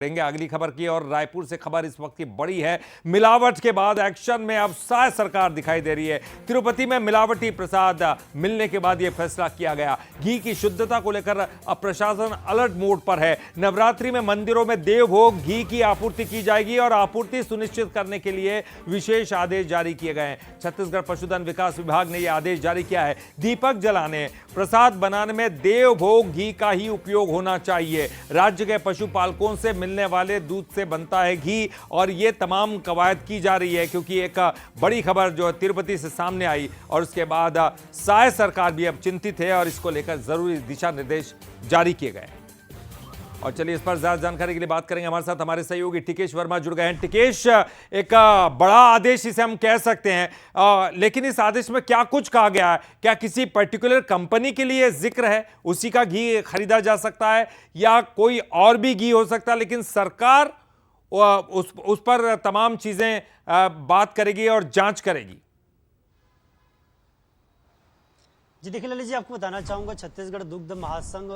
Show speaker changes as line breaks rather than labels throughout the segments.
देंगे अगली खबर की। और रायपुर से खबर इस वक्त की बड़ी है। मिलावट के बाद एक्शन में अब साय सरकार दिखाई दे रही है। तिरुपति में मिलावटी प्रसाद मिलने के बाद यह फैसला किया गया। घी की शुद्धता को लेकर अब प्रशासन अलर्ट मोड पर है। नवरात्रि में मंदिरों में देवभोग घी की आपूर्ति की जाएगी और आपूर्ति सुनिश्चित करने के लिए विशेष आदेश जारी किए गए हैं। छत्तीसगढ़ पशुधन विकास विभाग ने यह आदेश जारी किया है। दीपक जलाने, प्रसाद बनाने में देवभोग घी का ही उपयोग होना चाहिए। राज्य के पशुपालकों से मिलने वाले दूध से बनता है घी और ये तमाम कवायद की जा रही है, क्योंकि एक बड़ी खबर जो तिरुपति से सामने आई और उसके बाद साय सरकार भी अब चिंतित है और इसको लेकर जरूरी दिशा निर्देश जारी किए गए। और चलिए इस पर ज्यादा जानकारी के लिए बात करेंगे। हमारे साथ हमारे सहयोगी टिकेश वर्मा जुड़ गए हैं। टिकेश, एक बड़ा आदेश इसे हम कह सकते हैं, लेकिन इस आदेश में क्या कुछ कहा गया है? क्या किसी पर्टिकुलर कंपनी के लिए जिक्र है, उसी का घी खरीदा जा सकता है या कोई और भी घी हो सकता है, लेकिन सरकार उस पर तमाम चीजें बात करेगी और जांच करेगी?
जी देखिए ललित जी, आपको बताना चाहूँगा छत्तीसगढ़ दुग्ध महासंघ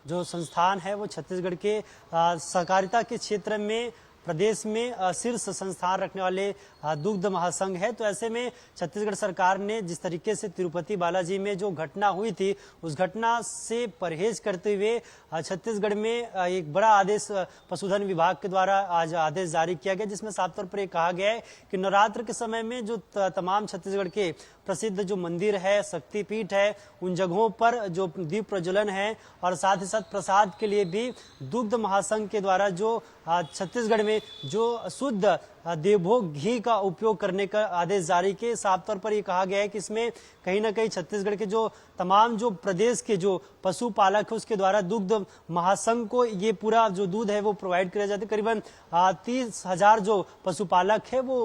जो संस्थान है वो छत्तीसगढ़ के सहकारिता के क्षेत्र में प्रदेश में शीर्ष संस्थान रखने वाले दुग्ध महासंघ है। तो ऐसे में छत्तीसगढ़ सरकार ने जिस तरीके से तिरुपति बालाजी में जो घटना हुई थी उस घटना से परहेज करते हुए छत्तीसगढ़ में एक बड़ा आदेश पशुधन विभाग के द्वारा आज आदेश जारी किया गया, जिसमें साफ तौर पर यह कहा गया है कि नवरात्र के समय में जो तमाम छत्तीसगढ़ के प्रसिद्ध जो मंदिर है, शक्तिपीठ है, उन जगहों पर जो दीप प्रज्वलन है और साथ ही साथ प्रसाद के लिए भी दुग्ध महासंघ के द्वारा जो छत्तीसगढ़ में जो शुद्ध देवभोग घी का उपयोग करने का आदेश जारी किए। साफ तौर पर यह कहा गया है कि इसमें कहीं ना कहीं छत्तीसगढ़ के जो तमाम जो प्रदेश के जो पशुपालक है उसके द्वारा दुग्ध महासंघ को ये पूरा जो दूध है वो प्रोवाइड किया जाता है। करीबन 30,000 जो पशुपालक है वो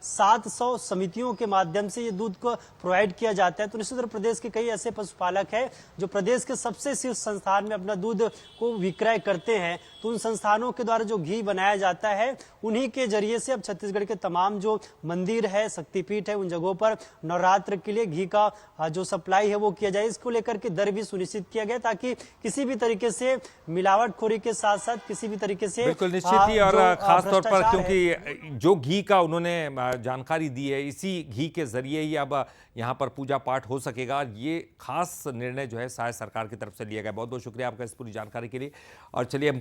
700 समितियों के माध्यम से ये दूध को प्रोवाइड किया जाता है। तो निश्चित रूप प्रदेश के कई ऐसे पशुपालक है जो प्रदेश के सबसे शीर्ष संस्थान में अपना दूध को विक्रय करते हैं। तो उन संस्थानों के द्वारा जो घी बनाया जाता है उन्हीं के जरिए से अब छत्तीसगढ़ के तमाम जो मंदिर है, शक्तिपीठ है, उन जगहों पर नवरात्र के लिए घी का जो सप्लाई है वो किया जाए। इसको लेकर के दर भी सुनिश्चित किया गया ताकि किसी भी तरीके से मिलावटखोरी के साथ साथ किसी भी तरीके से
बिल्कुल निश्चित ही, और खास तौर पर क्योंकि जो घी का उन्होंने जानकारी दी है, इसी घी के जरिए ही अब यहाँ पर पूजा पाठ हो सकेगा। ये खास निर्णय जो है साय सरकार की तरफ से लिया गया। बहुत बहुत शुक्रिया आपका इस पूरी जानकारी के लिए। और चलिए हम